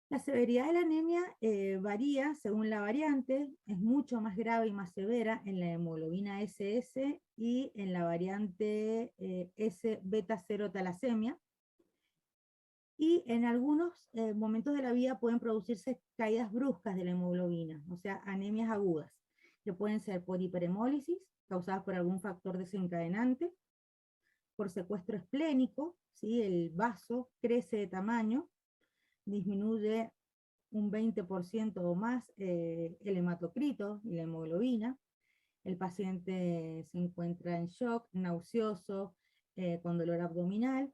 La severidad de la anemia varía según la variante, es mucho más grave y más severa en la hemoglobina SS y en la variante S beta 0 talasemia, y en algunos momentos de la vida pueden producirse caídas bruscas de la hemoglobina, o sea, anemias agudas, que pueden ser por hiperhemólisis, causadas por algún factor desencadenante, por secuestro esplénico, ¿sí? El vaso crece de tamaño, disminuye un 20% o más el hematocrito y la hemoglobina, el paciente se encuentra en shock, nauseoso, con dolor abdominal,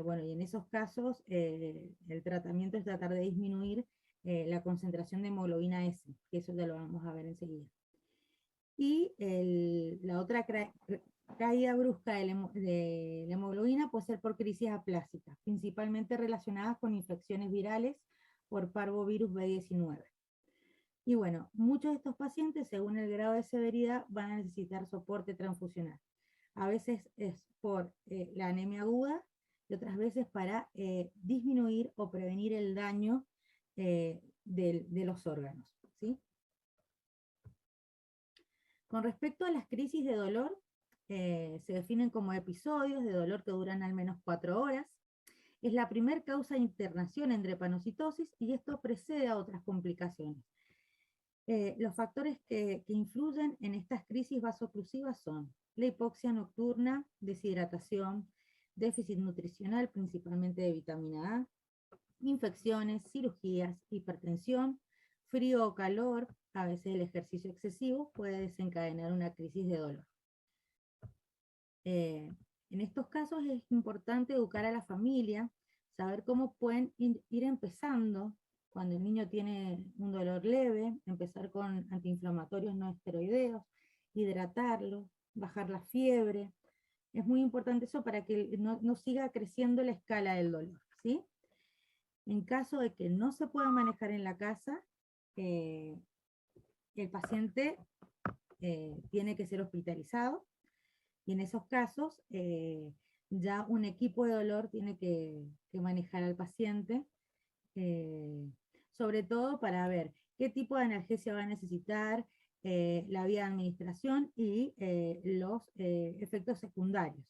bueno, y en esos casos el tratamiento es tratar de disminuir la concentración de hemoglobina S, que eso ya lo vamos a ver enseguida. Y la otra caída brusca de la hemoglobina puede ser por crisis aplásicas, principalmente relacionadas con infecciones virales por parvovirus B19. Y bueno, muchos de estos pacientes, según el grado de severidad, van a necesitar soporte transfusional. A veces es por la anemia aguda y otras veces para disminuir o prevenir el daño de los órganos, ¿sí? Con respecto a las crisis de dolor, se definen como episodios de dolor que duran al menos 4 horas. Es la primera causa de internación en drepanocitosis y esto precede a otras complicaciones. Los factores que influyen en estas crisis vasoclusivas son la hipoxia nocturna, deshidratación, déficit nutricional, principalmente de vitamina A, infecciones, cirugías, hipertensión, frío o calor, a veces el ejercicio excesivo puede desencadenar una crisis de dolor. En estos casos es importante educar a la familia, saber cómo pueden ir empezando cuando el niño tiene un dolor leve, empezar con antiinflamatorios no esteroideos, hidratarlo, bajar la fiebre. Es muy importante eso para que no siga creciendo la escala del dolor, ¿sí? En caso de que no se pueda manejar en la casa, el paciente tiene que ser hospitalizado, y en esos casos ya un equipo de dolor tiene que manejar al paciente, sobre todo para ver qué tipo de analgesia va a necesitar, la vía de administración y los efectos secundarios.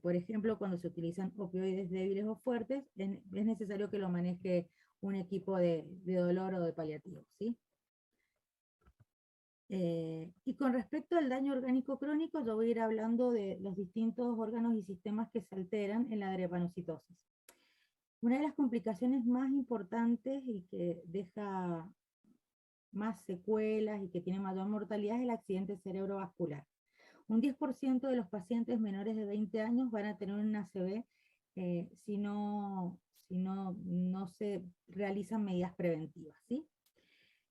Por ejemplo, cuando se utilizan opioides débiles o fuertes, es necesario que lo maneje un equipo de dolor o de paliativo, ¿sí? Y con respecto al daño orgánico crónico, yo voy a ir hablando de los distintos órganos y sistemas que se alteran en la drepanocitosis. Una de las complicaciones más importantes y que deja más secuelas y que tiene mayor mortalidad es el accidente cerebrovascular. Un 10% de los pacientes menores de 20 años van a tener un ACV si no se realizan medidas preventivas, ¿sí?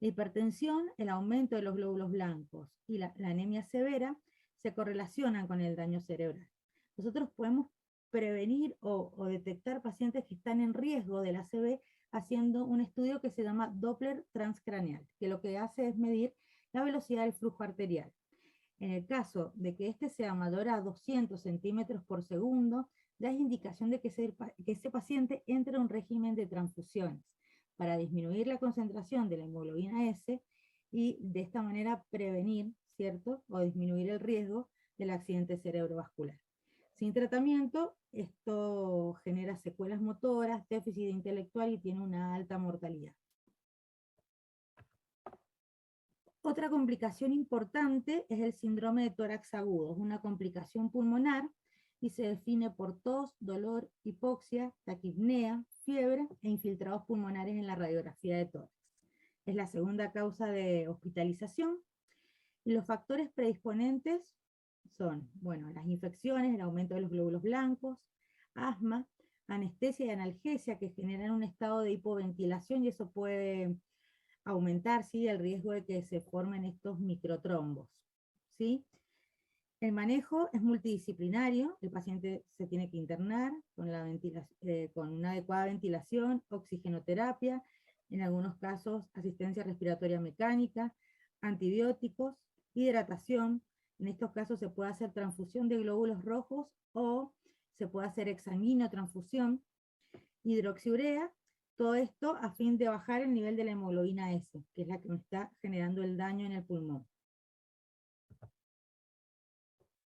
La hipertensión, el aumento de los glóbulos blancos y la anemia severa se correlacionan con el daño cerebral. Nosotros podemos prevenir o detectar pacientes que están en riesgo del ACV haciendo un estudio que se llama Doppler transcraneal, que lo que hace es medir la velocidad del flujo arterial. En el caso de que este sea mayor a 200 centímetros por segundo, ya es indicación de que ese paciente entre en un régimen de transfusiones para disminuir la concentración de la hemoglobina S y de esta manera prevenir, ¿cierto? O disminuir el riesgo del accidente cerebrovascular. Sin tratamiento, esto genera secuelas motoras, déficit intelectual y tiene una alta mortalidad. Otra complicación importante es el síndrome de tórax agudo, es una complicación pulmonar y se define por tos, dolor, hipoxia, taquipnea, fiebre e infiltrados pulmonares en la radiografía de tórax. Es la segunda causa de hospitalización. Y los factores predisponentes son, bueno, las infecciones, el aumento de los glóbulos blancos, asma, anestesia y analgesia que generan un estado de hipoventilación y eso puede aumentar, ¿sí?, el riesgo de que se formen estos microtrombos, ¿sí? El manejo es multidisciplinario, el paciente se tiene que internar con una adecuada ventilación, oxigenoterapia, en algunos casos asistencia respiratoria mecánica, antibióticos, hidratación. En estos casos se puede hacer transfusión de glóbulos rojos o se puede hacer exsanguíneo transfusión, hidroxiurea. Todo esto a fin de bajar el nivel de la hemoglobina S, que es la que me está generando el daño en el pulmón.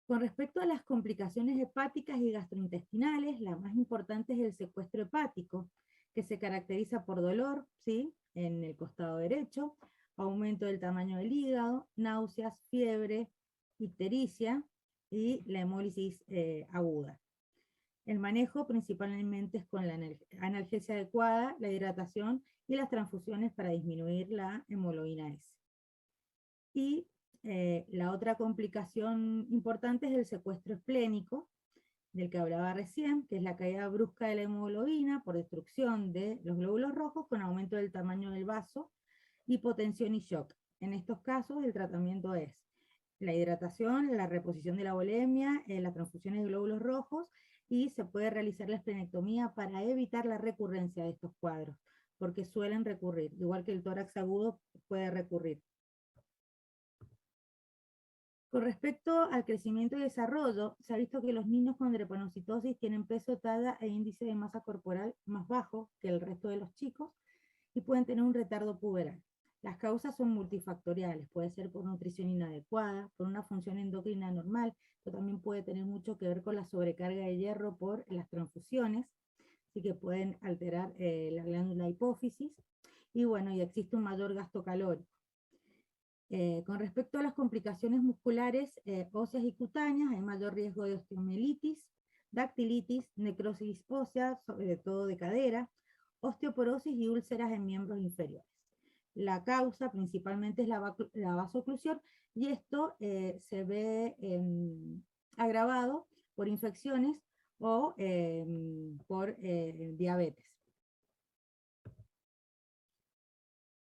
Con respecto a las complicaciones hepáticas y gastrointestinales, la más importante es el secuestro hepático, que se caracteriza por dolor, ¿sí?, en el costado derecho, aumento del tamaño del hígado, náuseas, fiebre, ictericia y la hemólisis aguda. El manejo principalmente es con la analgesia adecuada, la hidratación y las transfusiones para disminuir la hemoglobina S. Y la otra complicación importante es el secuestro esplénico, del que hablaba recién, que es la caída brusca de la hemoglobina por destrucción de los glóbulos rojos con aumento del tamaño del vaso, hipotensión y shock. En estos casos el tratamiento es la hidratación, la reposición de la volemia, las transfusiones de glóbulos rojos, y se puede realizar la esplenectomía para evitar la recurrencia de estos cuadros, porque suelen recurrir, igual que el tórax agudo puede recurrir. Con respecto al crecimiento y desarrollo, se ha visto que los niños con drepanocitosis tienen peso, talla e índice de masa corporal más bajo que el resto de los chicos y pueden tener un retardo puberal. Las causas son multifactoriales, puede ser por nutrición inadecuada, por una función endocrina normal, pero también puede tener mucho que ver con la sobrecarga de hierro por las transfusiones, así que pueden alterar la glándula hipófisis, y bueno, y existe un mayor gasto calórico. Con respecto a las complicaciones musculares, óseas y cutáneas, hay mayor riesgo de osteomielitis, dactilitis, necrosis ósea, sobre todo de cadera, osteoporosis y úlceras en miembros inferiores. La causa principalmente es la vasoclusión, y esto se ve agravado por infecciones o por diabetes.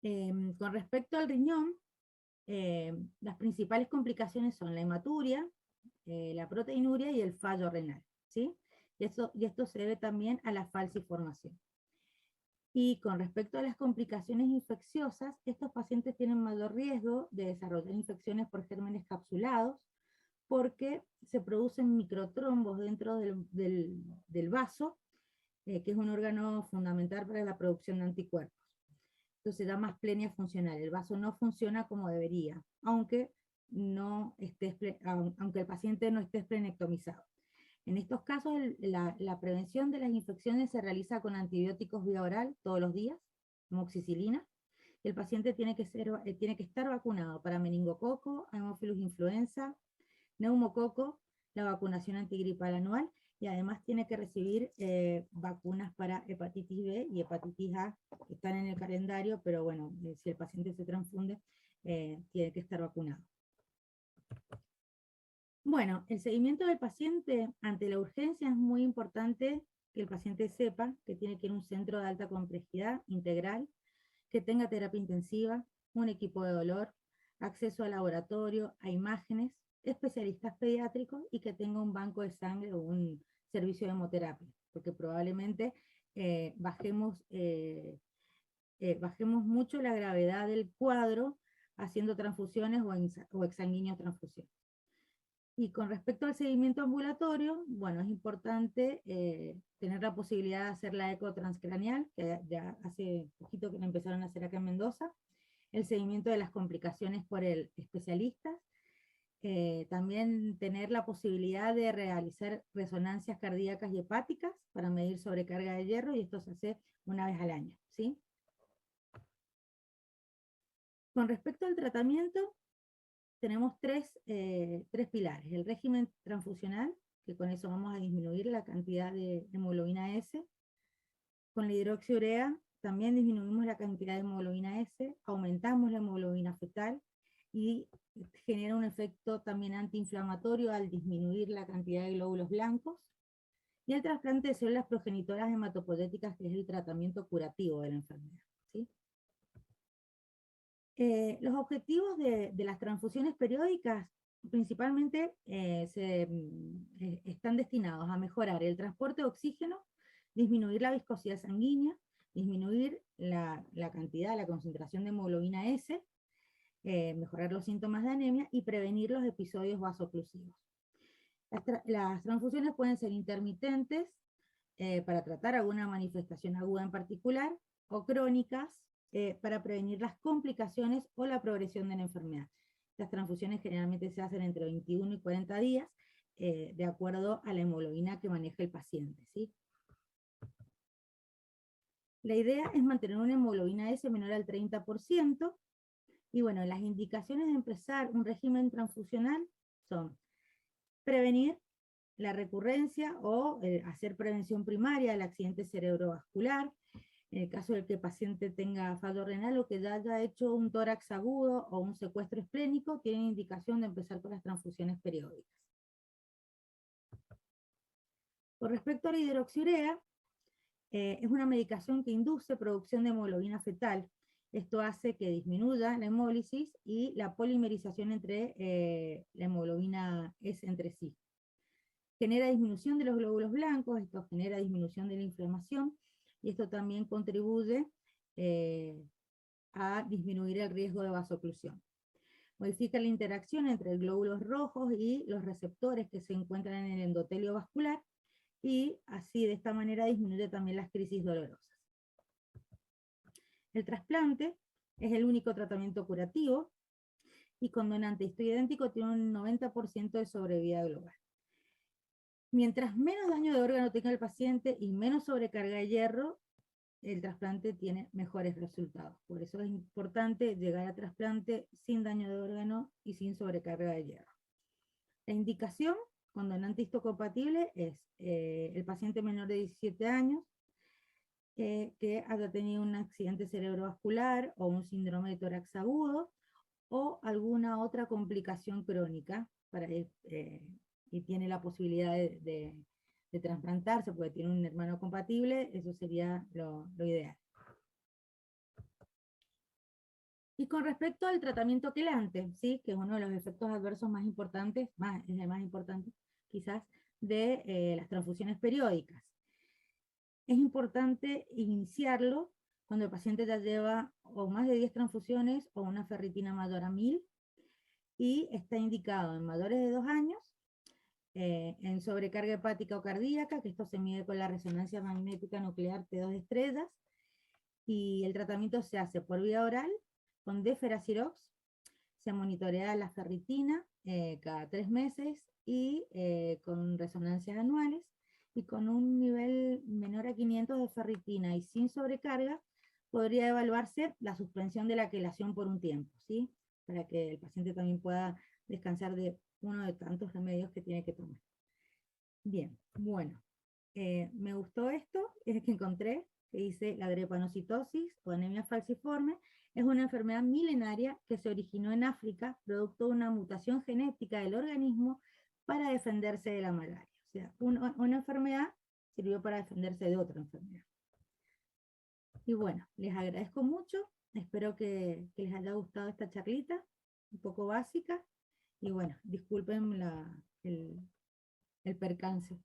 Con respecto al riñón, las principales complicaciones son la hematuria, la proteinuria y el fallo renal, ¿sí? Y esto se debe también a la falciformación. Y con respecto a las complicaciones infecciosas, estos pacientes tienen mayor riesgo de desarrollar infecciones por gérmenes capsulados, porque se producen microtrombos dentro del vaso, que es un órgano fundamental para la producción de anticuerpos. Entonces se da más plenia funcional. El vaso no funciona como debería, aunque el paciente no esté esplenectomizado. En estos casos, la prevención de las infecciones se realiza con antibióticos vía oral todos los días, amoxicilina. El paciente tiene que estar vacunado para meningococo, Haemophilus influenza, neumococo, la vacunación antigripal anual, y además tiene que recibir vacunas para hepatitis B y hepatitis A, que están en el calendario, pero bueno, si el paciente se transfunde, tiene que estar vacunado. Bueno, el seguimiento del paciente ante la urgencia es muy importante que el paciente sepa que tiene que ir a un centro de alta complejidad integral, que tenga terapia intensiva, un equipo de dolor, acceso al laboratorio, a imágenes, especialistas pediátricos, y que tenga un banco de sangre o un servicio de hemoterapia, porque probablemente bajemos mucho la gravedad del cuadro haciendo transfusiones o exsanguíneos transfusiones. Y con respecto al seguimiento ambulatorio, bueno, es importante tener la posibilidad de hacer la eco transcraneal, que ya hace poquito que la empezaron a hacer acá en Mendoza, el seguimiento de las complicaciones por el especialista, también tener la posibilidad de realizar resonancias cardíacas y hepáticas para medir sobrecarga de hierro, y esto se hace una vez al año, ¿sí? Con respecto al tratamiento, tenemos tres pilares. El régimen transfusional, que con eso vamos a disminuir la cantidad de hemoglobina S. Con la hidroxiurea también disminuimos la cantidad de hemoglobina S, aumentamos la hemoglobina fetal, y genera un efecto también antiinflamatorio al disminuir la cantidad de glóbulos blancos. Y el trasplante de células progenitoras hematopoyéticas, que es el tratamiento curativo de la enfermedad, ¿sí? Los objetivos de las transfusiones periódicas principalmente están destinados a mejorar el transporte de oxígeno, disminuir la viscosidad sanguínea, disminuir la cantidad, la concentración de hemoglobina S, mejorar los síntomas de anemia y prevenir los episodios vasoclusivos. Las transfusiones pueden ser intermitentes, para tratar alguna manifestación aguda en particular, o crónicas, para prevenir las complicaciones o la progresión de la enfermedad. Las transfusiones generalmente se hacen entre 21 y 40 días, de acuerdo a la hemoglobina que maneja el paciente, ¿sí? La idea es mantener una hemoglobina S menor al 30%, y bueno, las indicaciones de empezar un régimen transfusional son prevenir la recurrencia o hacer prevención primaria del accidente cerebrovascular, en el caso de que el paciente tenga fallo renal o que ya haya hecho un tórax agudo o un secuestro esplénico, tiene indicación de empezar con las transfusiones periódicas. Con respecto a la hidroxiurea, es una medicación que induce producción de hemoglobina fetal. Esto hace que disminuya la hemólisis y la polimerización entre la hemoglobina S entre sí. Genera disminución de los glóbulos blancos, esto genera disminución de la inflamación, y esto también contribuye a disminuir el riesgo de vasoclusión. Modifica la interacción entre glóbulos rojos y los receptores que se encuentran en el endotelio vascular, y así de esta manera disminuye también las crisis dolorosas. El trasplante es el único tratamiento curativo, y con donante histoidéntico tiene un 90% de sobrevida global. Mientras menos daño de órgano tenga el paciente y menos sobrecarga de hierro, el trasplante tiene mejores resultados. Por eso es importante llegar a trasplante sin daño de órgano y sin sobrecarga de hierro. La indicación con donante histocompatible es el paciente menor de 17 años, que haya tenido un accidente cerebrovascular o un síndrome de tórax agudo, o alguna otra complicación crónica, y tiene la posibilidad de trasplantarse porque tiene un hermano compatible, eso sería lo ideal. Y con respecto al tratamiento quelante, ¿sí? Que es uno de los efectos adversos más importantes, es el más importante quizás, de las transfusiones periódicas. Es importante iniciarlo cuando el paciente ya lleva o más de 10 transfusiones o una ferritina mayor a 1000, y está indicado en mayores de 2 años, en sobrecarga hepática o cardíaca, que esto se mide con la resonancia magnética nuclear T2 estrellas, y el tratamiento se hace por vía oral con Deferacirox, se monitorea la ferritina cada 3 meses y con resonancias anuales, y con un nivel menor a 500 de ferritina y sin sobrecarga, podría evaluarse la suspensión de la quelación por un tiempo, ¿sí? Para que el paciente también pueda descansar de uno de tantos remedios que tiene que tomar. Bien, bueno, me gustó esto, es el que encontré, que dice la drepanocitosis o anemia falciforme. Es una enfermedad milenaria que se originó en África, producto de una mutación genética del organismo para defenderse de la malaria. O sea, una enfermedad sirvió para defenderse de otra enfermedad. Y bueno, les agradezco mucho, espero que les haya gustado esta charlita, un poco básica, y bueno, disculpen el percance.